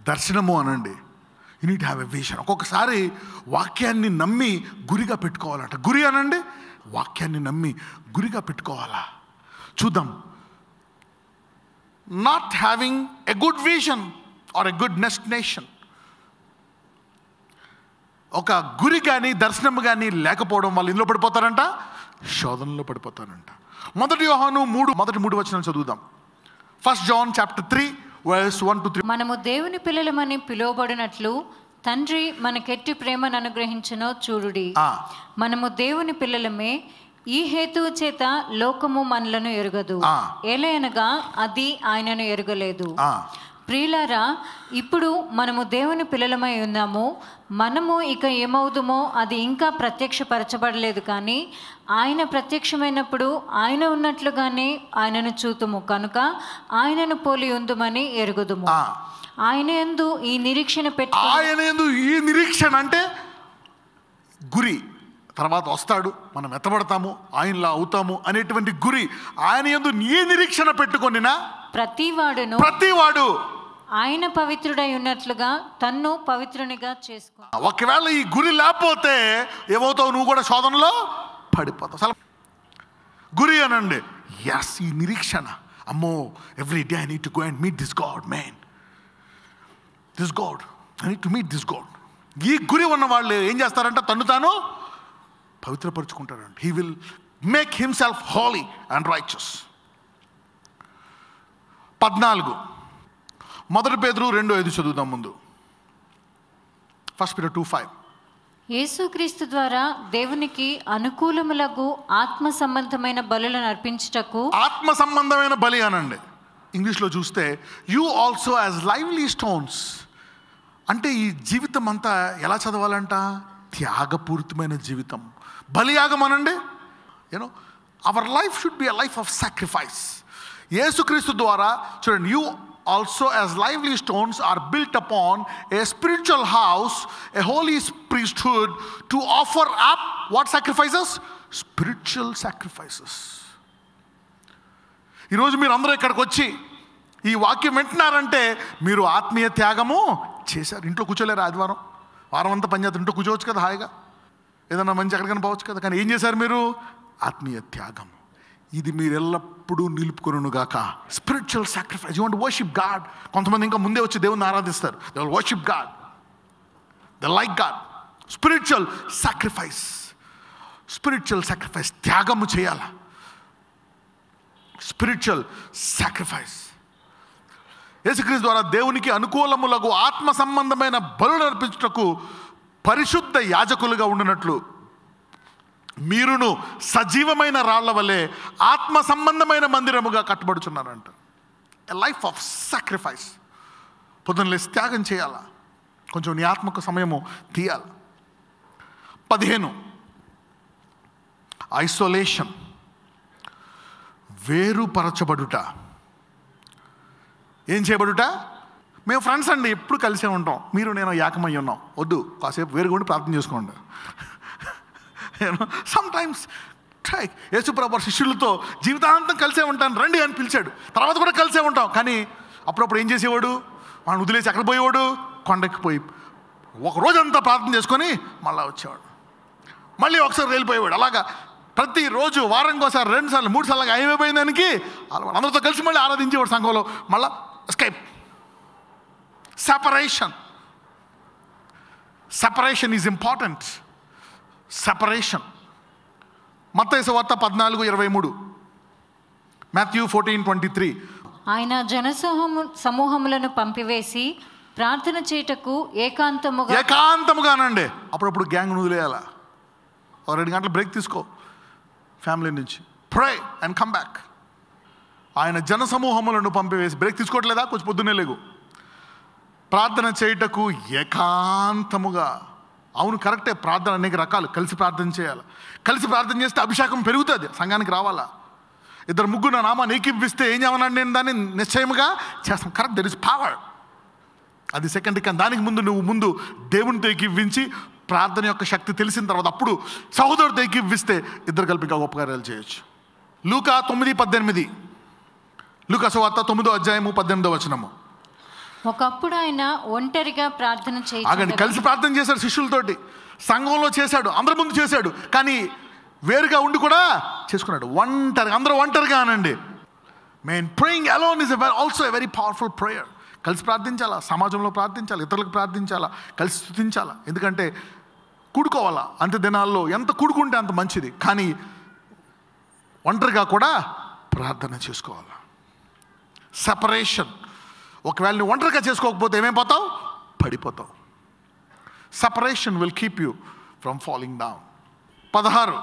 దర్శనము అనండి. You need have a vision. ఒక్కొక్కసారి వాక్యాన్ని నమ్మి గురిగా పెట్టుకోవాలంట. గురి అనండి, వాక్యాన్ని నమ్మి గురిగా పెట్టుకోవాలా. చూద్దాం. Not having a good vision or a good destination. ఒక గురి కానీ దర్శనం కానీ లేకపోవడం వల్ల ఇందులో పడిపోతారంట, శోధనలో పడిపోతారంట. మొదటి యోహాను 3 వచనాలు చదువుదాం. 1 John chapter 3 verse 1 to 3. మనము దేవుని పిల్లలమని పిలువబడినట్లు తండ్రి మనకెట్టి ప్రేమను అనుగ్రహించునో చూడుడి. మనము దేవుని పిల్లలమే, ఈ హేతువు చేత లోకము మనలను ఎరుగదు, ఏలయనగా అది ఆయనను ఎరుగలేదు. ప్రియులారా, ఇప్పుడు మనము దేవుని పిల్లలమై ఉన్నాము. మనము ఇక ఏమవుదుమో అది ఇంకా ప్రత్యక్షపరచబడలేదు, కానీ ఆయన ప్రత్యక్షమైనప్పుడు ఆయన ఉన్నట్లుగానే ఆయనను చూతుము కనుక ఆయనను పోలి ఉందుమని ఎరుగుదుము. ఆయన యందు ఈ నిరీక్షణ ఆయన యందు ఈ నిరీక్షణ అంటే గురి. తర్వాత వస్తాడు, మనం ఎత్తబడతాము, ఆయనలా అవుతాము అనేటువంటి గురి. ఆయన యందు ఈ నిరీక్షణ పెట్టుకొనినా ప్రతివాడు ఆయన పవిత్రుడై ఉన్నట్లుగా తన్ను పవిత్రునిగా చేసుకో. ఒకవేళ ఈ గురి లేకపోతే ఏమవుతావు? నువ్వు కూడా శోధనలో పడిపోతావు. అసలు గురి అనండి, ఎస్, ఈ నిరీక్షణ. అమ్మో, every day I need to go and meet this God, man, this God, I need to meet this God. ఈ గురి ఉన్న వాళ్ళు ఏం చేస్తారంటే తను తాను పవిత్రపరుచుకుంటారంట. He will make himself holy and righteous. 14 1 Peter 2:5 చదువుదాం ముందు. 1 Peter 2:5. యేసుక్రీస్తు ద్వారా దేవునికి అనుకూలములగు ఆత్మ సంబంధమైన బలులను అర్పించుటకు. ఆత్మ సంబంధమైన బలి అనండి. ఇంగ్లీష్లో చూస్తే you also as lively stones. అంటే ఈ జీవితం అంతా ఎలా చదవాలంట? త్యాగపూరితమైన జీవితం. బలియాగం అనండి. You know, our life should be a life of sacrifice. యేసుక్రీస్తు ద్వారా చూడండి, you also as lively stones are built upon a spiritual house, a holy priesthood, to offer up what sacrifices? Spiritual sacrifices. ఈరోజు మీరు అందరూ ఇక్కడికి వచ్చి ఈ వాక్యం వింటున్నారంటే మీరు ఆత్మీయ త్యాగము చేశారు. ఇంట్లో కూర్చోలేరు, ఆదివారం వారం అంతా పని చేస్తారు, ఇంట్లో కూర్చోవచ్చు కదా హాయిగా, ఏదన్నా మంచి ఎక్కడికైనా పోవచ్చు కదా. కానీ ఏం చేశారు మీరు? ఆత్మీయ త్యాగం. ఇది మీరు ఎల్లప్పుడూ నిలుపుకొనుగాక. Spiritual sacrifice. You want worship God. కొంతమంది ఇంకా ముందే వచ్చి దేవుని ఆరాధిస్తారు. They will worship God, they like God. Spiritual sacrifice. Spiritual sacrifice, త్యాగము చేయాల. Spiritual sacrifice. యేసుక్రీస్తు ద్వారా దేవునికి అనుకూలములకు ఆత్మ సంబంధమైన బలులు అర్పించుటకు పరిశుద్ధ యాజకులుగా ఉండినట్లు మీరును సజీవమైన రాళ్ల వలె ఆత్మ సంబంధమైన మందిరముగా కట్టబడుచున్నారంట. A life of sacrifice. పొద్దున్న లేసి త్యాగం చేయాల, కొంచెం నీ ఆత్మకు సమయము తీయాలి. 15 ఐసోలేషన్, వేరుపరచబడుట. ఏం చేయబడుట? మేము ఫ్రెండ్స్ అండి, ఎప్పుడు కలిసే ఉంటాం, మీరు నేను ఏకమై ఉన్నాం. వద్దు, కాసేపు వేరుగుండి ప్రార్థన చేసుకోండి. Sometimes try. యేసుప్రభు శిష్యులతో జీవితాంతం కలిసే ఉంటాను రండి అని పిలిచాడు, తర్వాత కూడా కలిసే ఉంటాం. కానీ అప్పుడప్పుడు ఏం చేసేవాడు? వాడిని వదిలేసి ఎక్కడ పోయేవాడు? కొండెక్కిపోయి ఒక రోజంతా ప్రార్థన చేసుకొని మళ్ళీ వచ్చేవాడు, మళ్ళీ ఒకసారి వెళ్ళిపోయేవాడు. అలాగా ప్రతిరోజు వారంకి ఒకసారి 2 సార్లు 3 సార్లు ఏమైపోయింది దానికి అందరితో కలిసి మళ్ళీ ఆరాధించేవాడు సంఘంలో. మళ్ళీ escape. Separation is important. Separation. మత్తయి సువార్త 14:23. మాథ్యూ 14:23. ఆయన సమూహములను పంపివేసి ప్రార్థన చేయుటకు ఏకాంతముగానండి. అప్పుడప్పుడు గ్యాంగ్ వదిలేయాల. 2 గంటల బ్రేక్ తీసుకో ఫ్యామిలీ నుంచి. Pray and come back. ఆయన జనసమూహములను పంపివేసి బ్రేక్ తీసుకోవట్లేదా? కొంచెం పొద్దున్నే లేగు. ప్రార్థన చేయుటకు ఏకాంతముగా. అవును, కరెక్టే. ప్రార్థన అనేక రకాలు. కలిసి ప్రార్థన చేయాలి. కలిసి ప్రార్థన చేస్తే అభిషేకం పెరుగుతుంది, సంఘానికి రావాలా. 2-3 నా నామాన్ని ఏకీపిస్తే ఏం చేయమన్నాడు? నేను దాన్ని నిశ్చయముగా చేస్తాం. Correct, there is power. అది సెకండ్. కానీ దానికి నువ్వు ముందు దేవునితో ఏకీవించి ప్రార్థన యొక్క శక్తి తెలిసిన తర్వాత అప్పుడు సహోదరుడితో ఏకీవిస్తే ఇద్దరు కలిపి ఇంకా గొప్ప కార్యాలు చేయొచ్చు. లూకా 9:18. లూకా సువార్త 9వ అధ్యాయము 18వ వచనము. ఒకప్పుడు ఆయన ఒంటరిగా ప్రార్థన ఆగండి, కలిసి ప్రార్థన చేశాడు శిష్యులతోటి, సంఘంలో చేశాడు, అందరి ముందు చేశాడు, కానీ వేరుగా ఉండి కూడా చేసుకున్నాడు. ఒంటరిగా, అందరూ ఒంటరిగా అనండి. Praying alone is also a very powerful prayer. కలిసి ప్రార్థించాలా, సమాజంలో ప్రార్థించాలి, ఇతరులకు ప్రార్థించాలా, కలిసి స్తుతించాలా. ఎందుకంటే కూడుకోవాలా, అంత దినాల్లో ఎంత కూడుకుంటే అంత మంచిది. కానీ ఒంటరిగా కూడా ప్రార్థన చేసుకోవాలా. సెపరేషన్. ఒకవేళ నువ్వు ఒంటరిగా చేసుకోకపోతే ఏమైపోతావు? పడిపోతావు. Separation will keep you from falling down. 16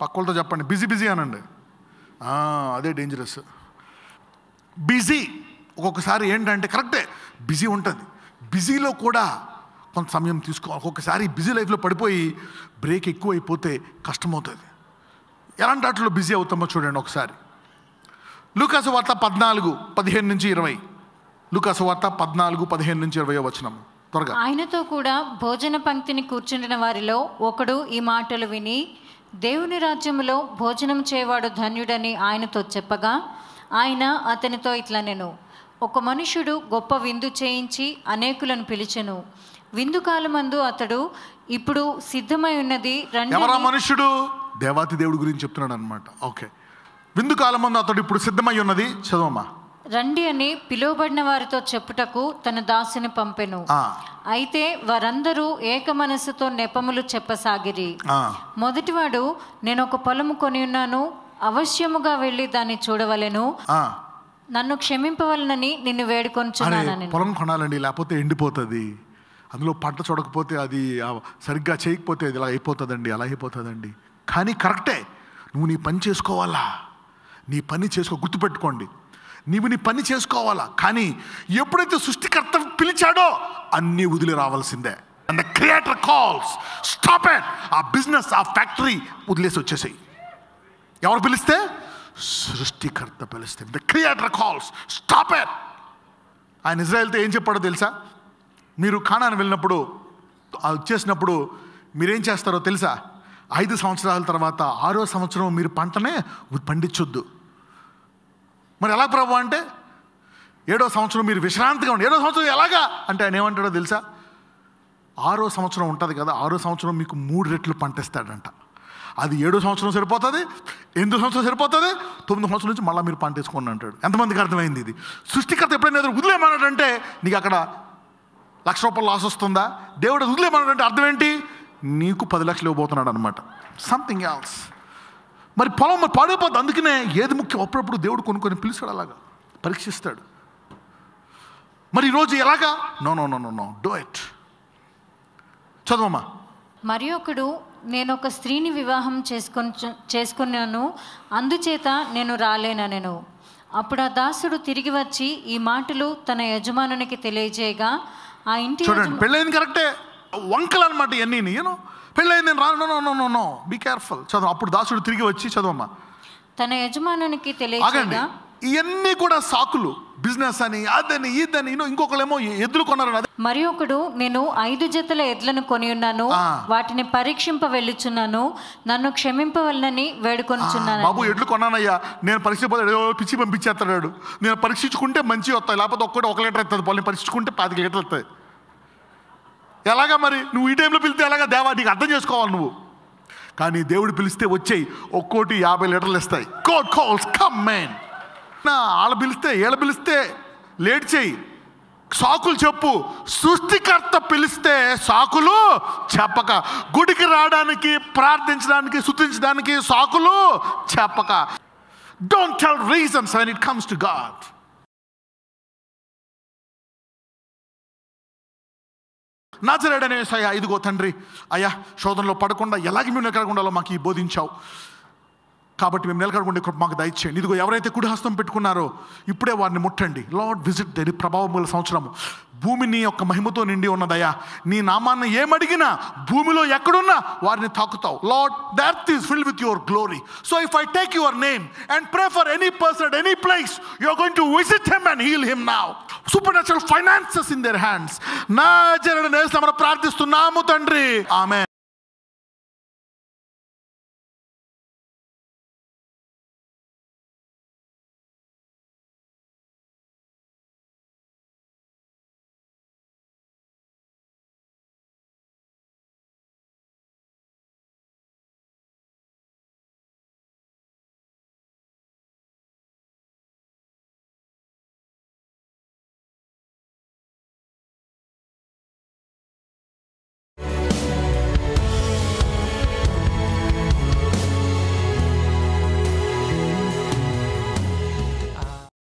పక్కలతో చెప్పండి, బిజీ బిజీ అనండి. అదే డేంజరస్. బిజీ ఒక్కొక్కసారి ఏంటంటే కరెక్టే, బిజీ ఉంటుంది. బిజీలో కూడా కొంత సమయం తీసుకోవాలి. ఒక్కొక్కసారి బిజీ లైఫ్లో పడిపోయి బ్రేక్ ఎక్కువ అయిపోతే కష్టమవుతుంది. ఎలాంటి వాటిలో బిజీ అవుతామో చూడండి ఒకసారి. లూకాసు వార్త 14:15-20. లూకాసు వార్త 14:15-20 వచనము త్వరగా. ఆయనతో కూడా భోజన పంక్తిని కూర్చుండిన వారిలో ఒకడు ఈ మాటలు విని, దేవుని రాజ్యములో భోజనం చేయవాడు ధన్యుడని ఆయనతో చెప్పగా, ఆయన అతనితో ఇట్లా నేను, ఒక మనుషుడు గొప్ప విందు చేయించి అనేకులను పిలిచెను. విందు కాలమందు అతడు, ఇప్పుడు సిద్ధమై ఉన్నది రండి. ఎవరా మనుషుడు? దేవాతి దేవుడి గురించి చెప్తున్నాడు అనమాట. ఓకే, విందు కాలమందు అతడు ఇప్పుడు సిద్ధమై ఉన్నది. చదవమ్మా. రండి అని పిలువబడిన వారితో చెప్పుటకు తన దాసుని పంపెను. అయితే వారందరూ ఏక మనస్సుతో నెపములు చెప్పసాగిరి. మొదటివాడు, నేను ఒక పొలము కొని ఉన్నాను, అవశ్యముగా వెళ్ళి దాన్ని చూడవలెను, నన్ను క్షమింపవలనని నిన్ను వేడుకొనుచున్నాను. పొలం కొనాలండి, లేకపోతే ఎండిపోతుంది, అందులో పంట చూడకపోతే, అది సరిగ్గా చేయకపోతే అది ఇలా అయిపోతుందండి, అలా అయిపోతుందండి. కానీ కరెక్టే, నువ్వు నీ పని చేసుకోవాలా, నీ పని చేసుకో. గుర్తుపెట్టుకోండి, నీవు నీ పని చేసుకోవాలా. కానీ ఎప్పుడైతే సృష్టికర్త పిలిచాడో అన్నీ వదిలి రావాల్సిందే. And the creator calls, stop it. ఆ బిజినెస్, ఆ ఫ్యాక్టరీ వదిలేసి వచ్చేసాయి. ఎవరు పిలిస్తే? సృష్టికర్త పిలిస్తే. The creator calls, stop it. ఆయన ఇజ్రాయెల్తో ఏం చెప్పాడో తెలుసా? మీరు కానాను వెళ్ళినప్పుడు, వచ్చేసినప్పుడు మీరేం చేస్తారో తెలుసా? 5 సంవత్సరాల తర్వాత 6వ సంవత్సరం మీరు పంటనే పండించొద్దు. మరి ఎలా ప్రభు అంటే, 7వ సంవత్సరం మీరు విశ్రాంతిగా ఉండి. 7వ సంవత్సరం ఎలాగా అంటే ఆయన ఏమంటాడో తెలుసా? 6వ సంవత్సరం ఉంటుంది కదా, 6వ సంవత్సరం మీకు 3 రెట్లు పంటేస్తాడంట. అది 7వ సంవత్సరం సరిపోతుంది, 8వ సంవత్సరం సరిపోతుంది, 9వ సంవత్సరం నుంచి మళ్ళీ మీరు పంట వేసుకోండి అంటాడు. ఎంతమందికి అర్థమైంది ఇది? సృష్టికర్త ఎప్పుడైనా వదిలేమన్నాడంటే నీకు అక్కడ ₹1,00,000 లాస్ వస్తుందా? దేవుడు వదిలేమన్నాడంటే అర్థం ఏంటి? నీకు 10 లక్షలు ఇవ్వబోతున్నాడు అనమాట. Something else. మరి పొలం మరి పాడైపోద్ది. అందుకనే ఏది ముఖ్యం అప్పుడప్పుడు దేవుడు కొన్ని పిలిచాడు, అలాగా పరీక్షిస్తాడు. మరి ఈరోజు ఎలాగా? No no no no no do it. చదవమ్మా. మరి ఒకడు, నేను ఒక స్త్రీని వివాహం చేసుకున్నాను, అందుచేత నేను రాలేనెను. అప్పుడు ఆ దాసుడు తిరిగి వచ్చి ఈ మాటలు తన యజమానునికి తెలియజేయగా, ఆ ఇంటి చూడండి, పెళ్ళైంది కరెక్టే, వంకలు అనమాట ఇవన్నీ. యూనో పెళ్ళైంది, నేను రాను. No no no no no be careful. చదువు. అప్పుడు దాసుడు తిరిగి వచ్చి, చదవమ్మా. తన యజమానునికి తెలియజేయగా. ఇవన్నీ కూడా సాకులు, బిజినెస్ అని, అదని, ఇదని. ఇంకొకళ్ళేమో ఎద్దులు కొన్నారు. మరి ఒకడు, నేను 5 జతల ఎడ్లను కొని ఉన్నాను, వాటిని పరీక్షింప వెళ్ళుచున్నాను, నన్ను క్షమింపవలనని వేడుకొనుచున్నాను. బాబు, ఎడ్లు కొన్నానయ్యా, నేను పరీక్షించే పిచ్చి పంపించేస్తాడు. నేను పరీక్షించుకుంటే మంచి వస్తాయి, లేకపోతే 1 లీటర్ వస్తుంది. పొలం పరీక్షించుకుంటే 5 లీటర్లు వస్తాయి. ఎలాగా మరి? నువ్వు ఈ టైంలో పిలిస్తే ఎలాగా? దేవా, నీకు అర్థం చేసుకోవాలి నువ్వు. కానీ దేవుడు పిలిస్తే వచ్చాయి, ఒక్కోటి 50 లీటర్లు ఇస్తాయి. God calls, come man. వాళ్ళ పిలిస్తే, వీళ్ళ పిలిస్తే లేట్ చేయి, సాకులు చెప్పు. సృష్టికర్త పిలిస్తే సాకులు చెప్పక, గుడికి రావడానికి, ప్రార్థించడానికి, స్తుతించడానికి సాకులు చెప్పక. Don't tell reasons when it comes to God. నాజరేయుడైన యేసయ్య, ఇదిగో తండ్రి, అయ్యా శోధనలో పడకుండా ఎలాగ మేము నిలకడకుండాలో మాకు ఈ బోధించావు, కాబట్టి మేము నిలకడకుండా కృప మాకు దయచేయండి. ఇదిగో ఎవరైతే కుడి హస్తం పెట్టుకున్నారో ఇప్పుడే వారిని ముట్టండి. లార్డ్, విజిట్ దరి ప్రభావముల సంవత్సరము భూమిని యొక్క మహిమతో నిండి ఉన్నదయ్యా. నీ నామాన్ని ఏమడిగినా భూమిలో ఎక్కడున్నా వారిని తాకుతావు. Lord, the earth is filled with your glory. So if I take your name and pray for any person at any place, you are going to visit him and heal him now. Supernatural finances in their hands. నాజరేయుడైన యేసు నామమున ప్రార్థిస్తున్నాము తండ్రి. ఆమేన్.